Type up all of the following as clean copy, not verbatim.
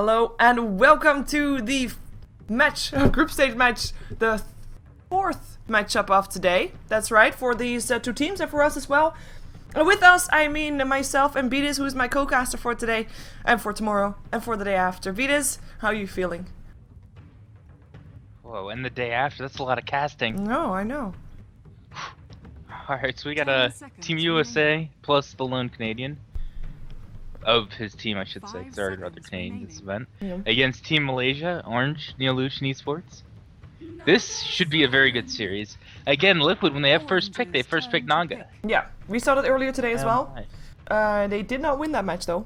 Hello and welcome to the group stage match, the fourth matchup of today. That's right, for these two teams and for us as well. And with us, I mean myself and Vitis, who is my co-caster for today and for tomorrow and for the day after. Vitis, how are you feeling? Whoa, and the day after, that's a lot of casting. No, I know. Alright, so we got a Team USA plus the lone Canadian. Of his team, I should say, because there are other Canadians in this event. Yeah. Against Team Malaysia, Orange, Neolution Esports. This should be a very good series. Again, Liquid, when they have first pick, they first pick Naga. Yeah, we saw that earlier today as well. Right. They did not win that match though.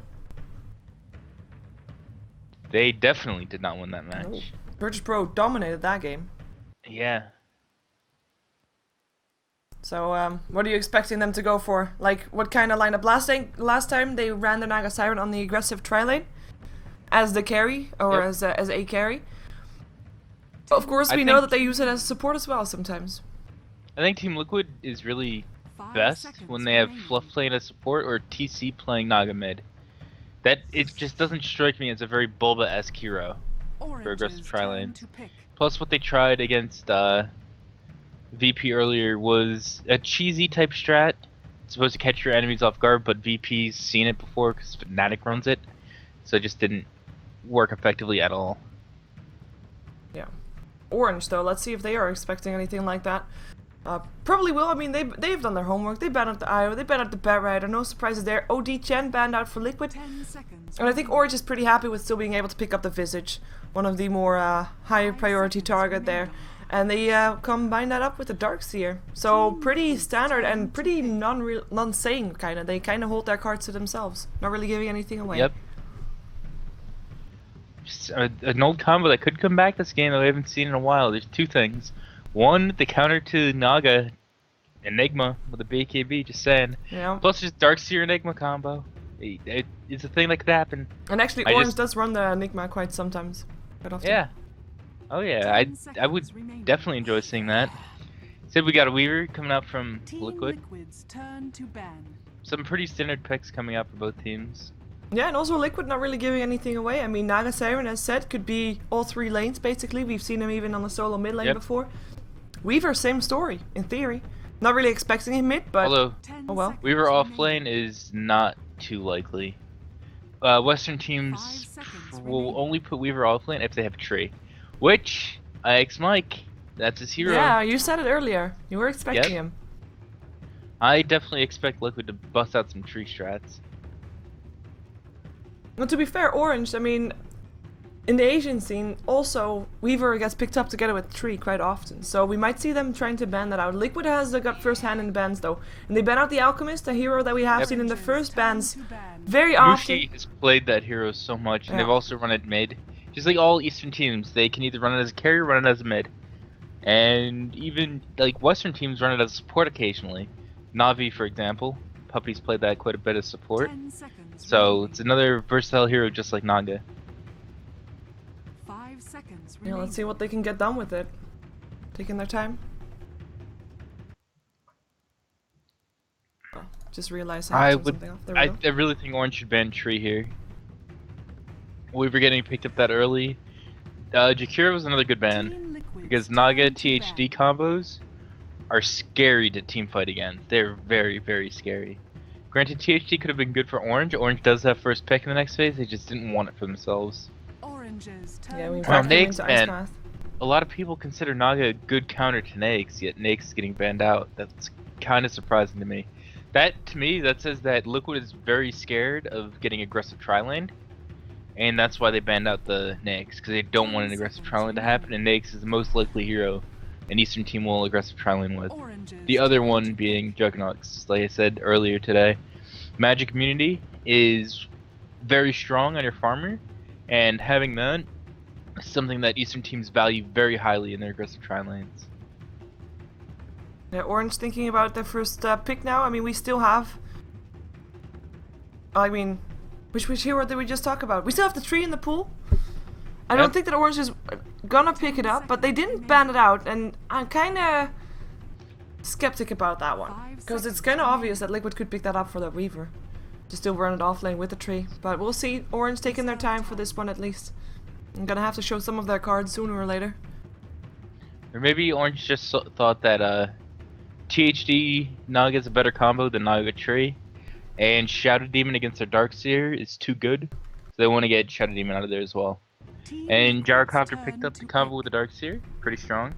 They definitely did not win that match. No. Virtus Pro dominated that game. Yeah. So, what are you expecting them to go for? Like, what kind of lineup? Last time they ran the Naga Siren on the aggressive tri-lane as the carry, or as a carry. Of course, we know that they use it as support as well sometimes. I think Team Liquid is really best when they have Fluff playing as support or TC playing Naga mid. That, it just doesn't strike me as a very Bulba-esque hero for aggressive tri-lane. Plus, what they tried against VP earlier was a cheesy type strat. It's supposed to catch your enemies off guard, but VP's seen it before because Fnatic runs it, so it just didn't work effectively at all. Yeah. Orange, though, let's see if they are expecting anything like that. Probably will. I mean, they've done their homework. They banned out the IO, they banned out the Bat Rider, no surprises there. OD Chen banned out for Liquid. And I think Orange is pretty happy with still being able to pick up the Visage, one of the more high priority target there. And they combine that up with the Darkseer. So pretty standard and pretty non-saying kind of. They kind of hold their cards to themselves, not really giving anything away. Yep. Just an old combo that could come back this game that we haven't seen in a while. There's two things. One, the counter to Naga Enigma with a BKB, just saying. Yeah. Plus just Darkseer Enigma combo. It's a thing that could happen. And actually Orange does run the Enigma quite sometimes. Quite often. Yeah. Oh yeah, I would definitely enjoy seeing that. Said we got a Weaver coming out from Liquid. Some pretty standard picks coming out for both teams. Yeah, and also Liquid not really giving anything away. I mean, Naga Siren, as said, could be all three lanes basically. We've seen him even on the solo mid lane before. Weaver, same story, in theory. Not really expecting him mid, but although, oh well. Weaver off lane is not too likely. Western teams will only put Weaver off lane if they have a tree. Which, Mike, that's his hero. Yeah, you said it earlier. You were expecting him. I definitely expect Liquid to bust out some tree strats. Well, to be fair, Orange, I mean, in the Asian scene, also, Weaver gets picked up together with Tree quite often. So we might see them trying to ban that out. Liquid has got first hand in the bans, though. And they ban out the Alchemist, a hero that we have seen in the first bans very often. Mushi has played that hero so much, and they've also run it mid. Just like all Eastern teams, they can either run it as a carry or run it as a mid. And even, like, Western teams run it as a support occasionally. Na'Vi, for example. Puppy's played that quite a bit as support. So, it's another versatile hero just like Naga. 5 seconds yeah, let's see what they can get done with it. Taking their time. Oh, just realized I really think Orange should ban Tree here. We were getting picked up that early. Jakira was another good ban because Naga THD combos are scary to teamfight against. They're very, very scary. Granted, THD could have been good for Orange. Orange does have first pick in the next phase. They just didn't want it for themselves. Yeah, we Nags, man. A lot of people consider Naga a good counter to Nags, yet Nags is getting banned out. That's kind of surprising to me. That, to me, that says that Liquid is very scared of getting aggressive tri-lane. And that's why they banned out the Nags, because they don't want an aggressive tri-lane to happen, and Nags is the most likely hero an Eastern team will aggressive tri-lane with. The other one being Juggernaut, like I said earlier today. Magic Immunity is very strong on your farmer, and having that is something that Eastern teams value very highly in their aggressive tri-lanes. Yeah, Orange thinking about their first pick now. I mean, we still have... I mean... Which hero did we just talk about? We still have the Tree in the pool. I don't think that Orange is gonna pick it up, but they didn't ban it out, and I'm kinda skeptic about that one. Because it's kinda obvious that Liquid could pick that up for the Weaver. to still run it off lane with the tree. But we'll see. Orange taking their time for this one at least. I'm gonna have to show some of their cards sooner or later. Or maybe Orange just thought that THD Naga is a better combo than Naga Tree, and Shadow Demon against their Darkseer is too good, so they want to get Shadow Demon out of there as well. And Gyrocopter picked up the combo with the Darkseer, pretty strong.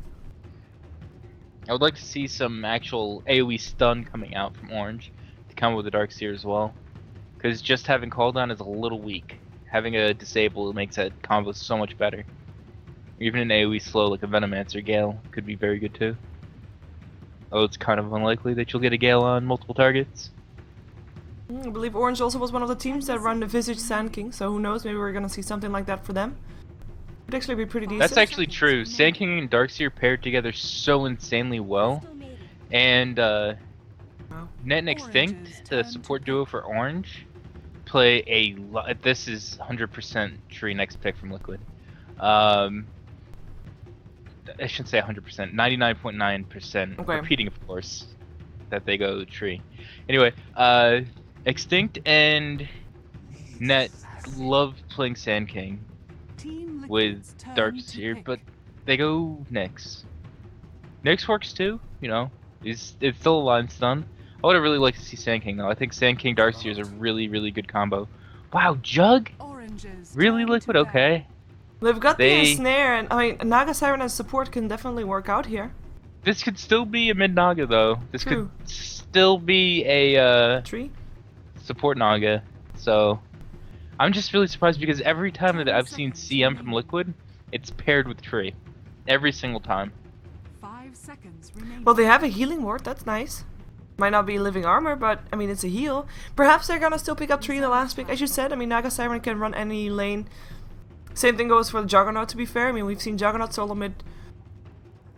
I would like to see some actual AoE stun coming out from Orange to combo with the Darkseer as well, because just having cooldown is a little weak. Having a disable makes that combo so much better. Even an AoE slow like a Venomancer Gale could be very good too. Although it's kind of unlikely that you'll get a Gale on multiple targets. I believe Orange also was one of the teams that run the Visage Sand King, so who knows, maybe we're gonna see something like that for them. Could actually be pretty decent. That's actually true. Sand King and Darkseer paired together so insanely well. And Net and Extinct, the support duo for Orange, play a lot. This is 100% Tree next pick from Liquid. I shouldn't say 100%, 99.9%. Okay. Repeating, of course, that they go Tree. Anyway, Extinct and Net love playing Sand King with Darkseer, but they go Nyx. Nyx works too, you know. It's still a line stun. I would have really liked to see Sand King though. I think Sand King Darkseer is a really, really good combo. Wow, Jug? Really, Liquid? Okay. They've got the snare, and I mean, Naga Siren as support can definitely work out here. This could still be a mid Naga though. This True. could still be a Tree? support Naga. So I'm just really surprised because every time that I've seen CM from Liquid, it's paired with Tree. Every single time. 5 seconds remaining. Well, they have a healing ward, that's nice. Might not be living armor, but I mean, it's a heal. Perhaps they're gonna still pick up Tree in the last pick. As you said, I mean, Naga Siren can run any lane. Same thing goes for the Juggernaut, to be fair. I mean, we've seen Juggernaut solo mid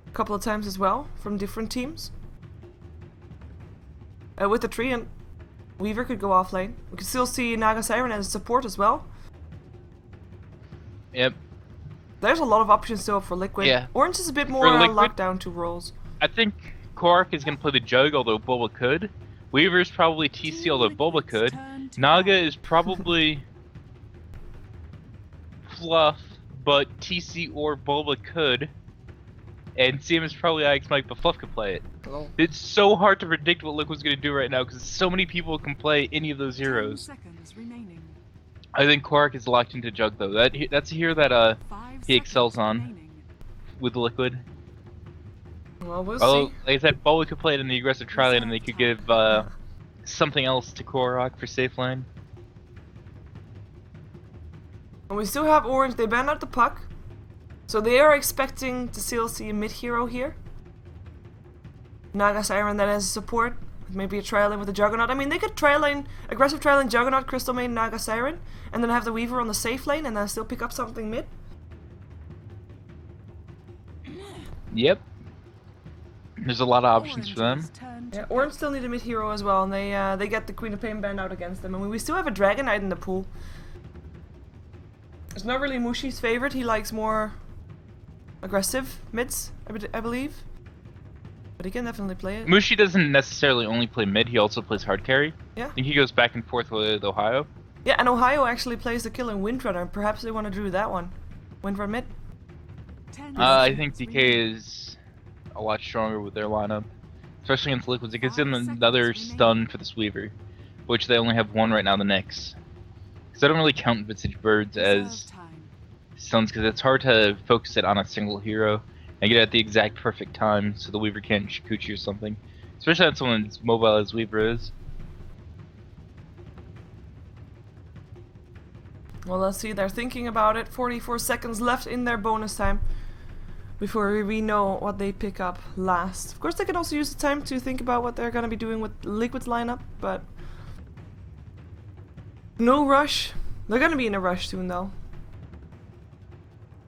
a couple of times as well from different teams. With the Tree, and Weaver could go off lane. We could still see Naga Siren as support as well. Yep. There's a lot of options still for Liquid. Yeah. Orange is a bit more Liquid, locked down to roles. I think Korak is going to play the Jug, although Bulba could. Weaver's probably TC, although Bulba could. Naga is probably Fluff, but TC or Bulba could. And CM is probably Ix Mike, but Fluff could play it. Hello. It's so hard to predict what Liquid's going to do right now because so many people can play any of those heroes. 10 seconds remaining. I think Korak is locked into Jug though. That's a hero that 5 he excels seconds on remaining. with Liquid. Well, we'll Although, see. like I said, Bulba could play it in the aggressive tri-lane and they could give something else to Korak for safe lane. And we still have Orange. They banned out the puck. So they are expecting to still see a mid-hero here. Naga Siren then as support. Maybe a tri-lane with the Juggernaut. I mean, they could tri-lane, aggressive tri-lane Juggernaut, Crystal Main, Naga Siren. And then have the Weaver on the safe lane and then still pick up something mid. Yep. There's a lot of options for them. Yeah, Orange still need a mid-hero as well. And they get the Queen of Pain banned out against them. I mean, we still have a Dragon Knight in the pool. It's not really Mushi's favorite. He likes more aggressive mids, I believe. But he can definitely play it. Mushi doesn't necessarily only play mid, he also plays hard carry. Yeah. I think he goes back and forth with Ohio. Yeah, and Ohio actually plays the kill in Windrunner. Perhaps they want to do that one. Windrunner mid. 10 I think seconds DK remaining. is a lot stronger with their lineup. Especially against Liquids. It gives them 5 another seconds stun for this Weaver. Which they only have one right now, the Nyx. Because I don't really count Visage Birds Reserve as time. stuns because it's hard to focus it on a single hero and get it at the exact perfect time so the Weaver can't Shikuchi or something. Especially on someone as mobile as Weaver is. Well, let's see. They're thinking about it. 44 seconds left in their bonus time before we know what they pick up last. Of course, they can also use the time to think about what they're going to be doing with Liquid's lineup, but no rush. They're going to be in a rush soon, though.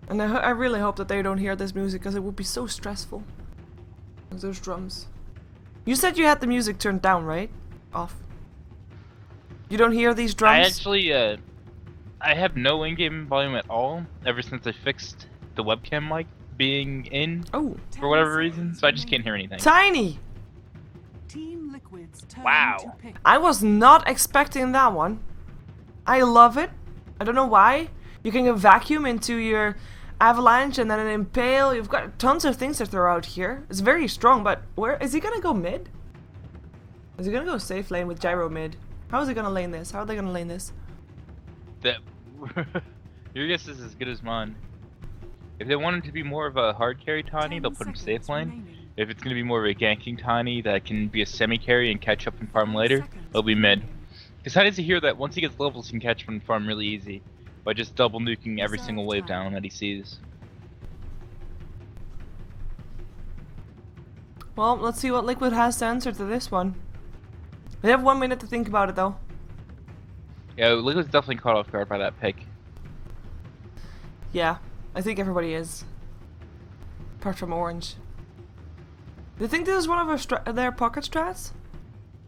And I really hope that they don't hear this music, because it would be so stressful. Those drums. You said you had the music turned down, right? Off. You don't hear these drums? I actually, I have no in-game volume at all ever since I fixed the webcam mic being in Oh. for whatever reason, so I just can't hear anything. Tiny! Team Liquid Liquid's turn Wow. to pick. I was not expecting that one. I love it. I don't know why. You can get vacuum into your avalanche and then an impale. You've got tons of things to throw out here. It's very strong, but where is he gonna go mid? Is he gonna go safe lane with gyro mid? How is he gonna lane this? How are they gonna lane this? That your guess is as good as mine. If they want him to be more of a hard carry Tiny, they'll put him safe lane. If it's gonna be more of a ganking Tiny that can be a semi carry and catch up and farm later, it'll be mid. Because Tiny's a hero that once he gets levels, he can catch up and farm really easy by just double nuking every single wave down that he sees. Well, let's see what Liquid has to answer to this one. They have 1 minute to think about it though. Yeah, Liquid's definitely caught off guard by that pick. Yeah, I think everybody is. Apart from Orange. Do you think this is one of their pocket strats?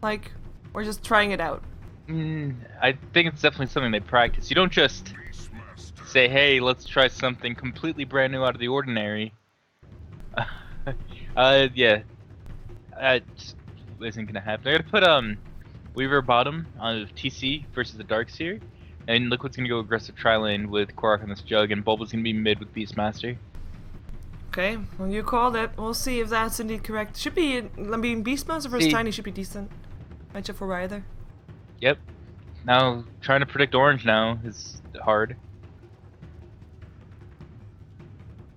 Like, we're just trying it out. I think it's definitely something they practice. You don't just say, hey, let's try something completely brand new out of the ordinary. Yeah. That just isn't gonna happen. They're gonna put, Weaver bottom of TC versus the Darkseer, and Liquid's gonna go aggressive tri-lane with Quark on this jug, and Bulba's gonna be mid with Beastmaster. Okay, well you called it. We'll see if that's indeed correct. Should be, I mean, Beastmaster versus See. Tiny should be decent. Matchup for either. Yep. Now, trying to predict Orange now is hard.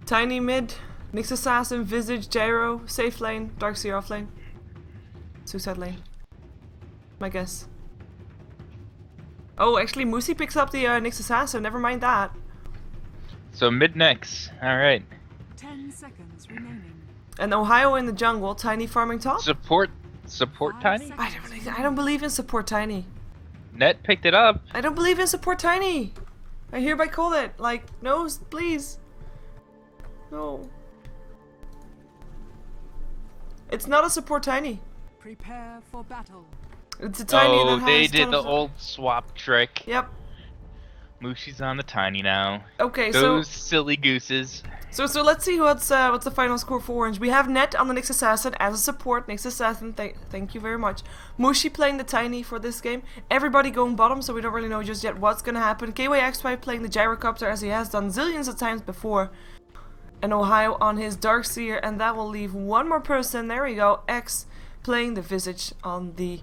Tiny mid, Nyx Assassin, Visage, Gyro, safe lane, Darkseer off lane. Suicide lane. My guess. Oh, actually Moosey picks up the Nyx Assassin, never mind that. So mid next. Alright. 10 seconds remaining. And Ohio in the jungle, Tiny farming top? Support Tiny? I don't believe in support Tiny. Net picked it up. I don't believe in support Tiny. I hereby call it. Like, no, please. No. It's not a support Tiny. Prepare for battle. It's a Tiny that has they did tons the of- old swap trick. Yep. Mushi's on the Tiny now. Okay, Those silly gooses. so let's see what's the final score for Orange. We have Net on the Nyx Assassin as a support. Nyx Assassin, thank you very much. Mushi playing the Tiny for this game. Everybody going bottom, so we don't really know just yet what's gonna happen. KYXY playing the Gyrocopter as he has done zillions of times before. And Ohio on his Darkseer, and that will leave one more person. There we go. X playing the Visage on the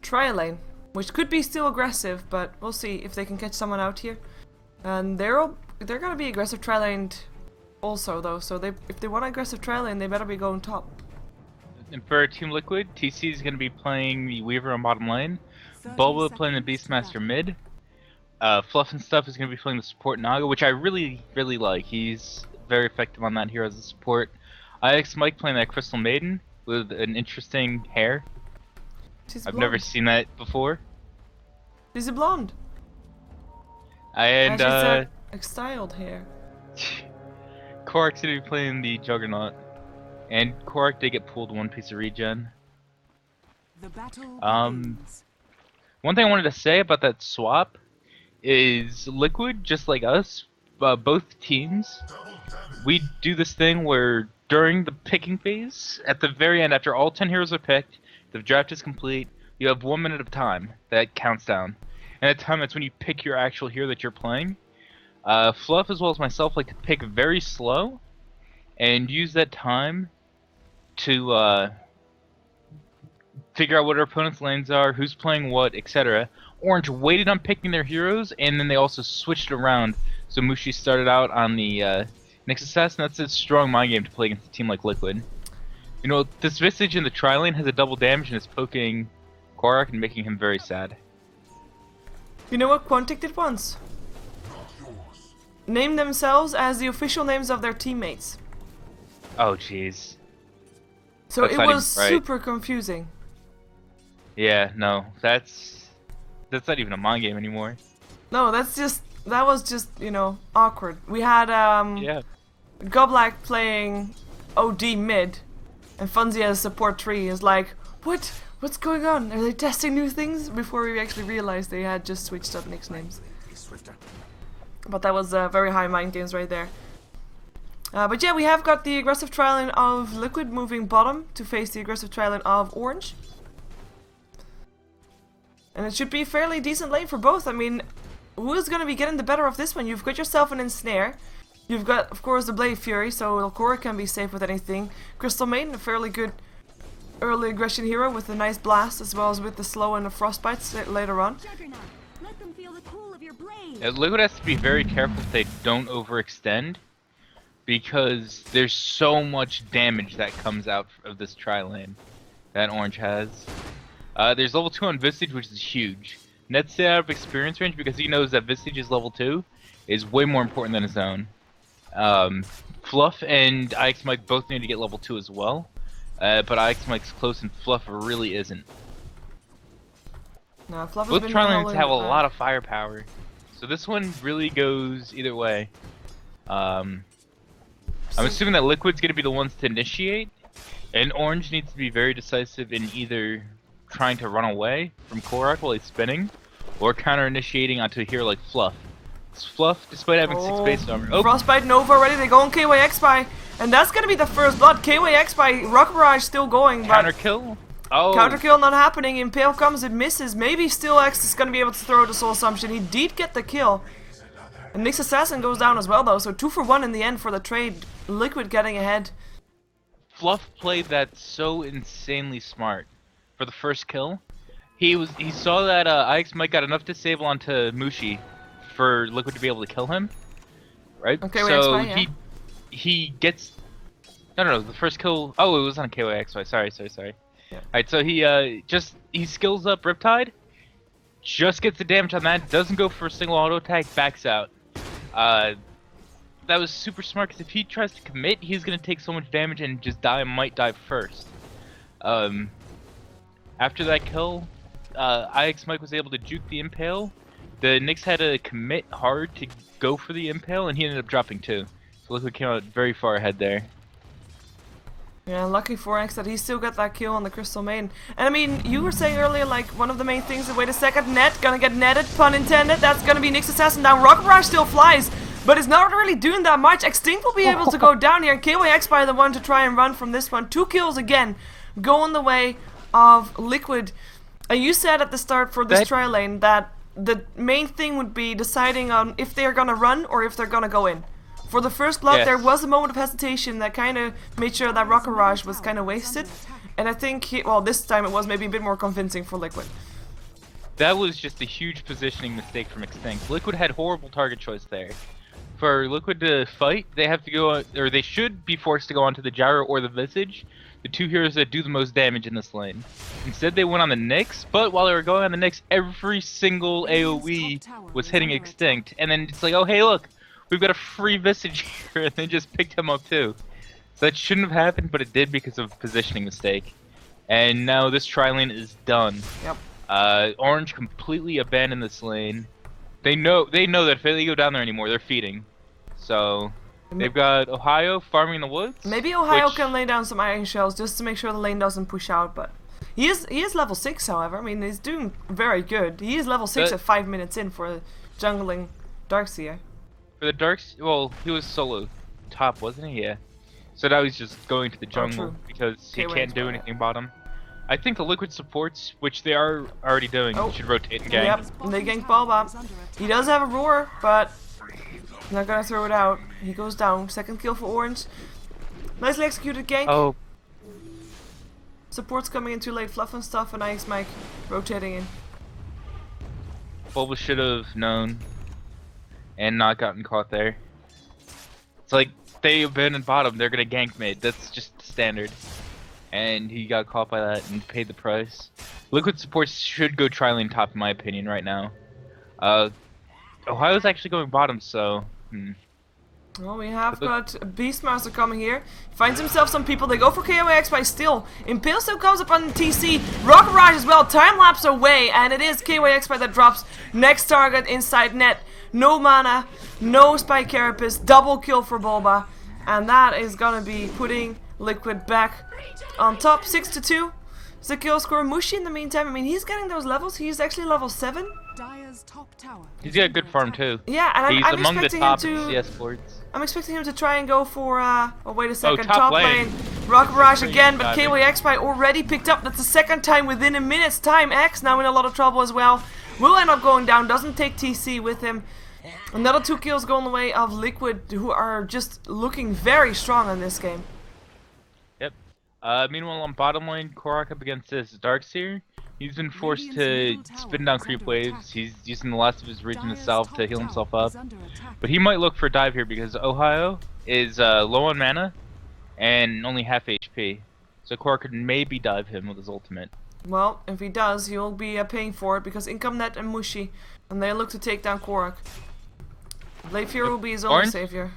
trial lane, which could be still aggressive, but we'll see if they can catch someone out here. And they're gonna be aggressive tri laned also though, so if they want aggressive tri lane, they better be going top. And for Team Liquid, TC is going to be playing the Weaver on bottom lane. 30 Bulba playing the seconds to Beastmaster battle. mid. Fluff and Stuff is going to be playing the support Naga, which I really like. He's very effective on that hero as a support. IX Mike playing that Crystal Maiden with an interesting hair. She's I've blonde. never seen that before. She's a blonde. And she's like styled hair. Korak's going to be playing the Juggernaut. And Korak did get pulled one piece of regen. The battle begins. One thing I wanted to say about that swap is Liquid, just like us, both teams, we do this thing where during the picking phase, at the very end, after all 10 heroes are picked, the draft is complete, you have 1 minute of time that counts down. And at that time, that's when you pick your actual hero that you're playing. Fluff, as well as myself, like to pick very slow and use that time to figure out what our opponent's lanes are, who's playing what, etc. Orange waited on picking their heroes, and then they also switched around. So Mushi started out on the Nyx Assassin. That's a strong mind game to play against a team like Liquid. You know, this Visage in the tri-lane has a double damage and is poking Korak and making him very sad. You know what Quantic did once? Name themselves as the official names of their teammates. Oh, jeez. So That's it not was even right. super confusing. Yeah, no, that's not even a mind game anymore. No, that was just, you know, awkward. We had Yeah. Goblak playing OD mid, and Funzy as support 3 is like, what's going on? Are they testing new things? Before we actually realized they had just switched up nicknames. But that was very high mind games right there. But yeah, we have got the aggressive tri lane of Liquid moving bottom to face the aggressive tri lane of Orange. And it should be a fairly decent lane for both. I mean, who's going to be getting the better of this one? You've got yourself an Ensnare. You've got, of course, the Blade Fury, so Ilkora can be safe with anything. Crystal Maiden, a fairly good early aggression hero with a nice blast, as well as with the slow and the frostbites later on. Let them feel the cool of your blade. Liquid has to be very careful that they don't overextend, because there's so much damage that comes out of this tri-lane that Orange has. There's level 2 on Visage, which is huge. Net's stay out of experience range because he knows that Visage's level 2 is way more important than his own. Fluff and IX Mike both need to get level 2 as well, but IX Mike's close and Fluff really isn't. No, Fluff has Both been tri-lanes rolling, have a lot of firepower, so this one really goes either way. I'm assuming that Liquid's going to be the ones to initiate, and Orange needs to be very decisive in either trying to run away from Korok while he's spinning, or counter-initiating onto a hero like Fluff. Fluff, despite having 6 base armor... Oh! Frostbite Nova already, they go on KYX by, and that's gonna be the first blood. KYX by Rock Barrage still going, but... Counter kill? Oh! Counter kill not happening, Impale comes, it misses. Maybe still X is gonna be able to throw the Soul Assumption. He did get the kill. And Nyx Assassin goes down as well though, so 2 for 1 in the end for the trade. Liquid getting ahead. Fluff played that so insanely smart for the first kill. He saw that IX Mike got enough disable onto Mushi for Liquid to be able to kill him, right? Okay, so yeah. he gets no, the first kill. Oh, it was on KYXY. Sorry. Yeah. Alright, so he skills up Riptide, just gets the damage on that, doesn't go for a single auto attack, backs out. That was super smart because if he tries to commit, he's gonna take so much damage and just might die first. After that kill, IX Mike was able to juke the Impale. The Nyx had to commit hard to go for the Impale, and he ended up dropping too. So Liquid came out very far ahead there. Yeah, lucky for X that he still got that kill on the Crystal Maiden. And I mean, you were saying earlier, like, one of the main things, wait a second, net, gonna get netted, pun intended, that's gonna be Nyx Assassin down. Rocket Barrage still flies, but it's not really doing that much. Extinct will be able to go down here, and KYX by the one to try and run from this one. 2 kills again, going the way of Liquid. And you said at the start for this tri lane that the main thing would be deciding on if they're gonna run or if they're gonna go in. For the first blood, yes, there was a moment of hesitation that kind of made sure that Rocket Barrage was kind of wasted. And I think, well, this time it was maybe a bit more convincing for Liquid. That was just a huge positioning mistake from Extinct. Liquid had horrible target choice there. For Liquid to fight, they have to go, or they should be forced to go onto the Gyro or the Visage, the 2 heroes that do the most damage in this lane. Instead, they went on the Nyx, but while they were going on the Nyx, every single AoE was hitting Extinct. And then it's like, oh, hey, look, we've got a free Visage here, and they just picked him up too. So that shouldn't have happened, but it did because of positioning mistake. And now this tri-lane is done. Yep. Orange completely abandoned this lane. They know that if they go down there anymore, they're feeding. So they've got Ohio farming in the woods. Maybe Ohio can lay down some iron shells just to make sure the lane doesn't push out, but he is level 6, however. I mean, he's doing very good. He is level 6 at 5 minutes in for jungling Darkseer. For the Darks, well, he was solo top, wasn't he? Yeah. So now he's just going to the jungle because he can't do anything bottom. I think the Liquid supports, which they are already doing, should rotate and gank. Yep, and they gank Bulba. He does have a roar, but he's not gonna throw it out. He goes down. Second kill for Orange. Nicely executed gank. Oh. Support's coming in too late. Fluff and stuff, and IX Mike rotating in. Bulba should have known and not gotten caught there. It's like they abandoned bottom, they're gonna gank mid. That's just standard. And he got caught by that and paid the price. Liquid supports should go tri-lane top in my opinion right now. Ohio's actually going bottom, so Well, we have got Beastmaster coming here. Finds himself some people. They go for KOX by still. Impale still comes up on the TC. Rocket Barrage as well. Time lapse away. And it is KOX by that drops. Next target inside net. No mana. No Spike Carapace. Double kill for Bulba. And that is going to be putting Liquid back on top. 6-2. It's the kill score. Mushi in the meantime. I mean, he's getting those levels. He's actually level 7. Dire's top tower. he's got good farm too. Yeah, and He's I'm among the expecting top him to... CS boards. I'm expecting him to try and go for, oh wait a second, top lane. Rocket Barrage again, but Diving. KYXpy already picked up. That's the second time within a minute's time. X now in a lot of trouble as well. Will end up going down, doesn't take TC with him. Another 2 kills going the way of Liquid, who are just looking very strong in this game. Yep. Meanwhile, on bottom lane, Korok up against this Darkseer. He's been forced to spin down creep waves. He's using the last of his regen himself to heal himself up. But he might look for a dive here because Ohio is low on mana and only half HP. So Korok could maybe dive him with his ultimate. Well, if he does, he'll be paying for it because Incomnet and Mushi, and they look to take down Korok. Blade Fury will be his only savior.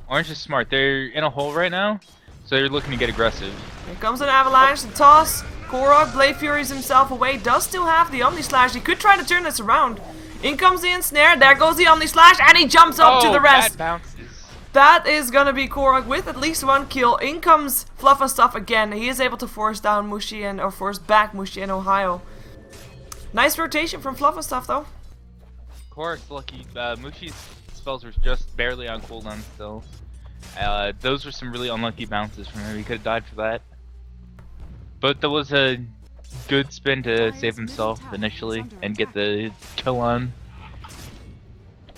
Orange is smart. They're in a hole right now, so they're looking to get aggressive. Here comes an avalanche, the toss. Korok, Blade Furies himself away, does still have the Omni Slash. He could try to turn this around. In comes the ensnare, there goes the Omni Slash, and he jumps up to the rest. Bounces. That is gonna be Korok with at least 1 kill. In comes Fluff and Stuff again. He is able to force down Mushi and, or force back Mushi and Ohio. Nice rotation from Fluff and Stuff though. Korok's lucky. Mushi's spells were just barely on cooldown still. Those were some really unlucky bounces from him. He could have died for that. But there was a good spin to save himself initially and get the kill on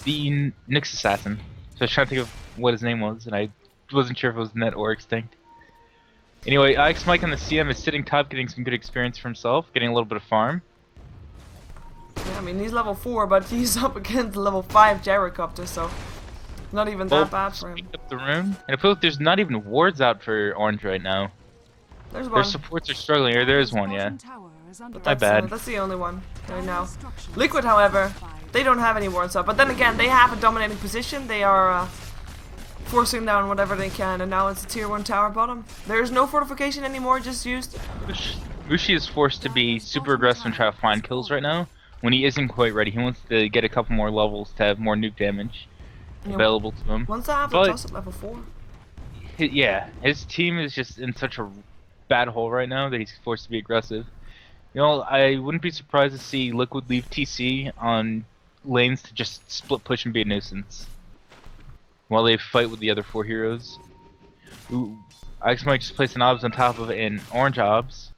the Nyx assassin. So I was trying to think of what his name was, and I wasn't sure if it was Net or Extinct. Anyway, Ix Mike on the CM is sitting top, getting some good experience for himself, getting a little bit of farm. Yeah, I mean he's level 4, but he's up against level 5 Gyrocopter, so not even that bad for him. Picked up the rune, and I feel like there's not even wards out for Orange right now. There's Their one. supports are struggling, or there is one, yeah. But My bad. that's the only one right now. Liquid, however, they don't have any wards up. But then again, they have a dominating position. They are forcing down whatever they can, and now it's a tier 1 tower bottom. There is no fortification anymore, just used. Mushi is forced to be super aggressive and try to find kills right now. When he isn't quite ready, he wants to get a couple more levels to have more nuke damage available to him. Once I have But a toss at level 4. Yeah, his team is just in such a bad hole right now that he's forced to be aggressive. You know, I wouldn't be surprised to see Liquid leave TC on lanes to just split push and be a nuisance while they fight with the other 4 heroes. Ooh, I might just place an obs on top of an orange obs.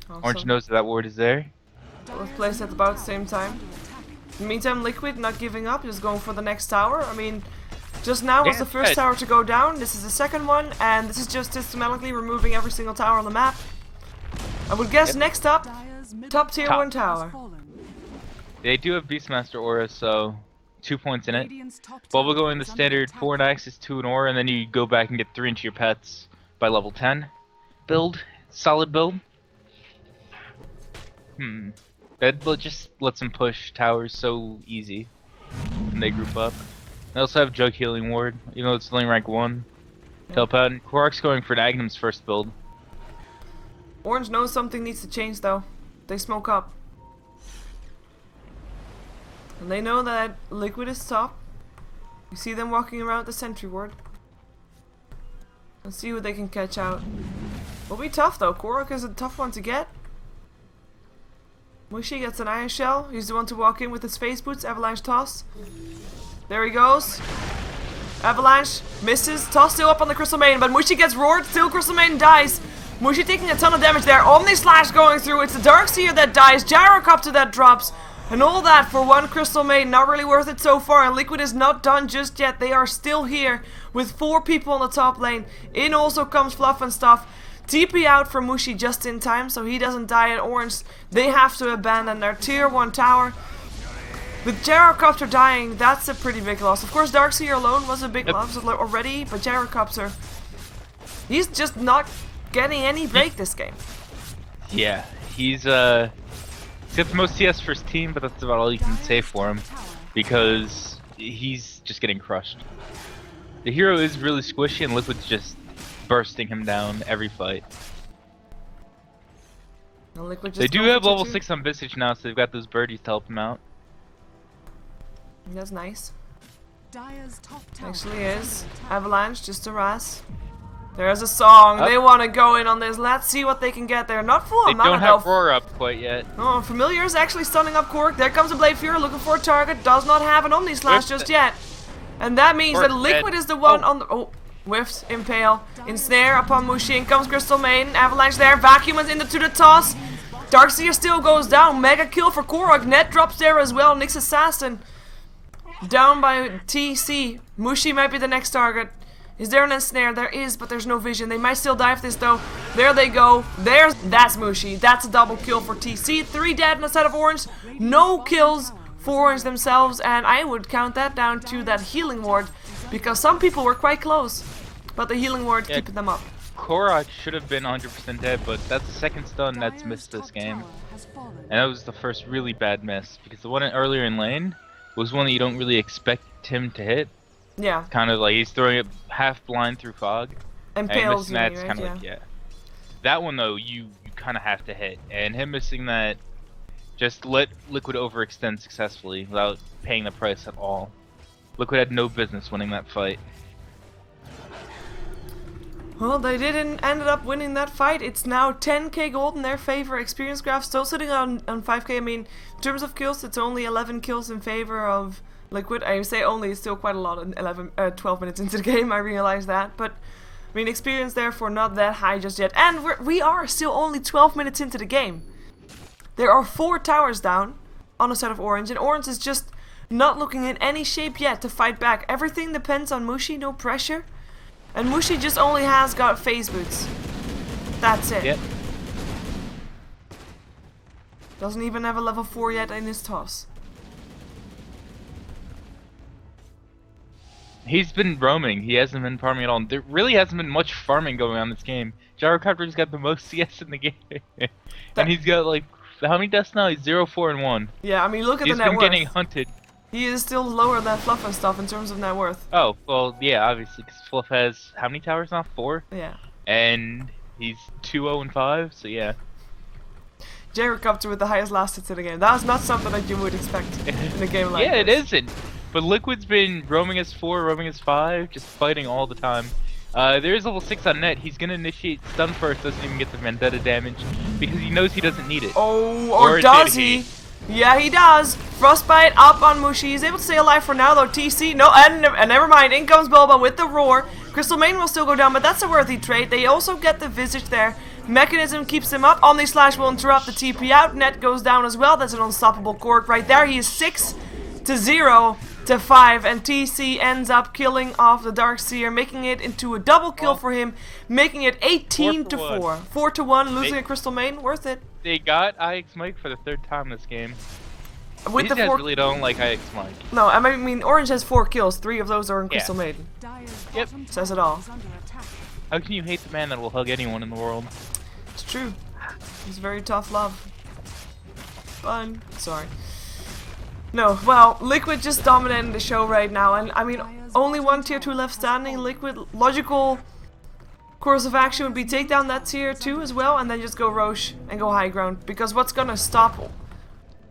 Also, Orange knows that ward is there. both placed at about the same time. In the meantime, Liquid not giving up, just going for the next tower. I mean, just now was Yeah, the first good. tower to go down, this is the second one, and this is just systematically removing every single tower on the map. I would guess next up, top tier 1 tower. They do have Beastmaster aura, so 2 points in it. Bubble going the standard 4 in Axis, 2 in aura, and then you go back and get 3 into your pets by level 10. Build. Solid build. That just lets them push towers so easy when they group up. They also have Jug Healing Ward, even though it's only rank 1. To help out. And Korok's going for an Agnum's first build. Orange knows something needs to change though. They smoke up. And they know that Liquid is top. You see them walking around the sentry ward. Let's see who they can catch out. Will be tough though. Korok is a tough one to get. Mushi gets an iron shell. He's the one to walk in with his face boots. Avalanche toss. There he goes. Avalanche misses. Toss still up on the Crystal Maiden, but Mushi gets roared. Still Crystal Maiden dies. Mushi taking a ton of damage there. Omni Slash going through. It's the Darkseer that dies. Gyrocopter that drops. And all that for 1 Crystal Maiden. Not really worth it so far. And Liquid is not done just yet. They are still here with 4 people on the top lane. In also comes Fluff and Stuff. TP out for Mushi just in time so he doesn't die at Orange. They have to abandon their tier 1 tower. With Gyrocopter dying, that's a pretty big loss. Of course, Darkseer alone was a big loss already, but Gyrocopter, he's just not getting any break this game. Yeah, he's got the most CS for his team, but that's about all you can say for him because he's just getting crushed. The hero is really squishy, and Liquid's just bursting him down every fight. They do have level 6 on Visage now, so they've got those birdies to help him out. That's nice. Actually is. Avalanche just to Raz. There's a song. They want to go in on this. Let's see what they can get there. Not full They on mana don't have Roar up quite yet. Oh, Familiar is actually stunning up Korok. There comes a Blade Fury looking for a target. Does not have an Omni Slash just yet. And that means that Or Liquid dead. is the one Oh. on the... Oh, whiffs, impale, ensnare upon Mushi. In comes Crystal Maiden. Avalanche there. Vacuum is into the toss. Darkseer still goes down. Mega kill for Korok. Net drops there as well. Nyx Assassin down by TC. Mushi might be the next target. Is there an ensnare? There is, but there's no vision. They might still dive this though. There they go. That's Mushi. That's a double kill for TC. 3 dead on the side of Orange. No kills for Orange themselves, and I would count that down to that healing ward, because some people were quite close, but the healing ward keeping them up. Korok should have been 100% dead, but that's the second stun that's missed this game. And that was the first really bad miss, because the one earlier in lane was one that you don't really expect him to hit. Yeah. Kind of like he's throwing it half blind through fog. And Impales missing you, that's right? kind of Yeah. like, yeah. That one though, you kind of have to hit. And him missing that just let Liquid overextend successfully without paying the price at all. Liquid had no business winning that fight. Well, they didn't ended up winning that fight. It's now 10k gold in their favor. Experience graph still sitting on 5k. I mean, in terms of kills, it's only 11 kills in favor of Liquid. I say only, it's still quite a lot in 12 minutes into the game, I realize that. But, I mean, experience therefore not that high just yet. And we are still only 12 minutes into the game. There are 4 towers down on the side of Orange, and Orange is just not looking in any shape yet to fight back. Everything depends on Mushi, no pressure. And Mushi just only has got phase boots. That's it. Yep. Doesn't even have a level 4 yet in his toss. He's been roaming. He hasn't been farming at all. There really hasn't been much farming going on in this game. Gyrocopter's got the most CS in the game. And he's got like, how many deaths now? He's 0, 4, and 1. Yeah, I mean, look at He's the net been worth. getting hunted. He is still lower than Fluff and stuff in terms of net worth. Oh, well, yeah, obviously, because Fluff has how many towers now? 4? Yeah. And he's 2, 0, and 5, so yeah. Gyrocopter with the highest last hits in the game. That was not something that you would expect in a game like Yeah, this. it isn't. But Liquid's been roaming as 4, roaming as 5, just fighting all the time. There is level 6 on net. He's gonna initiate stun first, doesn't even get the vendetta damage, because he knows he doesn't need it. Oh, or does did he? Yeah, he does. Frostbite up on Mushi. He's able to stay alive for now, though. TC, no, and never mind. In comes Boba with the roar. Crystal Main will still go down, but that's a worthy trade. They also get the Visage there. Mechanism keeps him up. Omni Slash will interrupt the TP out. Net goes down as well. That's an unstoppable Kork right there. He is 6 to 0 to 5, and TC ends up killing off the Darkseer, making it into a double kill for him, making it 18 to 4. 4 to 1, losing a Crystal Main, worth it. They got IX Mike for the 3rd time this game. With These the guys 4 really don't like IX Mike. No, I mean Orange has 4 kills. 3 of those are in Crystal Maiden. Yep. Says it all. How can you hate the man that will hug anyone in the world? It's true. It's very tough love. Fun. Sorry. No, well, Liquid just dominating the show right now, and I mean, only one tier 2 left standing. Liquid, logical course of action would be take down that tier 2 as well, and then just go Roche and go high ground, because what's gonna stop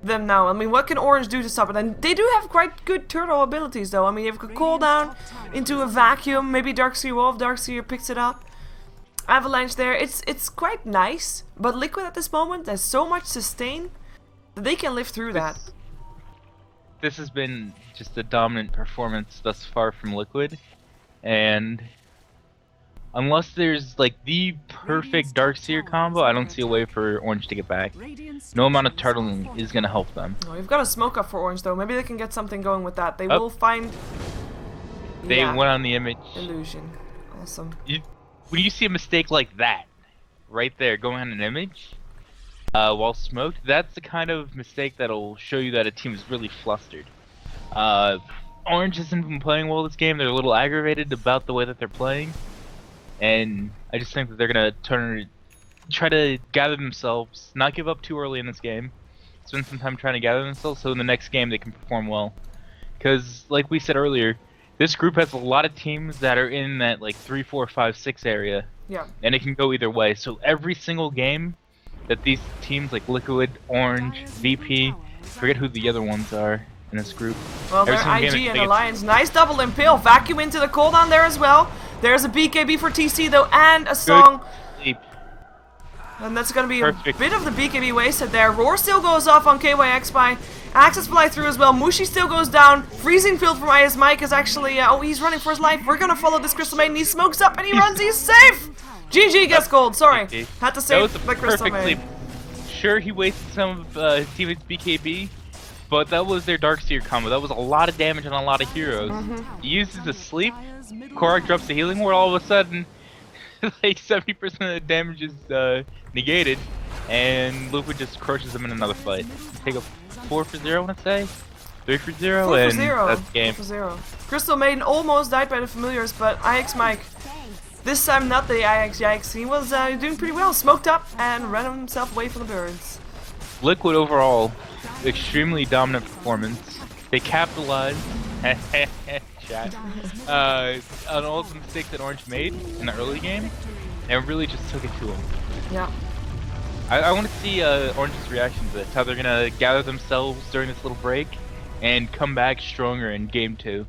them now? I mean, what can Orange do to stop it? And they do have quite good turtle abilities, though. I mean, if you could call down into a vacuum, maybe Darkseer Wolf, Darkseer picks it up. Avalanche there, it's quite nice, but Liquid at this moment has so much sustain that they can live through that. This has been just a dominant performance thus far from Liquid, and unless there's like the perfect Darkseer combo, I don't see a way for Orange to get back. No amount of turtling is gonna help them. Oh, you've got a smoke up for Orange though. Maybe they can get something going with that. They Oh. will find. They went on the image. Illusion. Awesome. When you see a mistake like that, right there, going on an image, while smoked, that's the kind of mistake that'll show you that a team is really flustered. Orange hasn't been playing well this game. They're a little aggravated about the way that they're playing, and I just think that they're gonna try to gather themselves, not give up too early in this game, spend some time trying to gather themselves, so in the next game they can perform well. Because, like we said earlier, this group has a lot of teams that are in that like 3, 4, 5, 6 area, Yeah. and it can go either way. So every single game that these teams like Liquid, Orange, VP, forget who the other ones are in this group. Well, Every they're single game IG that and they get- Alliance. Nice double impale. Vacuum into the cooldown there as well. There's a BKB for TC though, and a song. Sleep. And that's gonna be Perfect. a bit of the BKB wasted there. Roar still goes off on KYXby. Axes fly through as well. Mushi still goes down. Freezing field from IS Mike is actually... oh, he's running for his life. We're gonna follow this Crystal Maiden. He smokes up and he runs. He's safe! GG gets gold. Sorry. Had to That save was a the Crystal perfectly. Maiden. Sure, he wasted some of his teammate's BKB, but that was their Darkseer combo. That was a lot of damage on a lot of heroes. He uses the sleep. Korak drops the healing ward. All of a sudden, like 70% of the damage is negated, and Liquid just crushes him in another fight. Take a 4 for 0, I want to say. 3 for 0, 4 and for 0. that's the game. 4 for 0. Crystal Maiden almost died by the familiars, but IX Mike, this time not the IX Yikes, he was doing pretty well. Smoked up and ran himself away from the birds. Liquid overall, extremely dominant performance. They capitalized chat, on all the mistakes that Orange made in the early game, and really just took it to them. Yeah. I want to see Orange's reaction to this, how they're going to gather themselves during this little break and come back stronger in Game 2.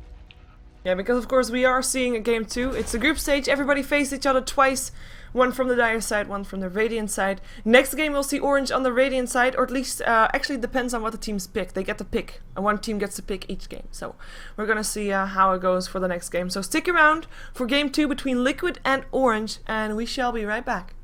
Yeah, because of course we are seeing a game 2. It's the group stage, everybody faced each other twice. One from the Dire side, one from the Radiant side. Next game we'll see Orange on the Radiant side, or at least, actually it depends on what the teams pick. They get to pick, and one team gets to pick each game. So we're gonna see how it goes for the next game. So stick around for game 2 between Liquid and Orange, and we shall be right back.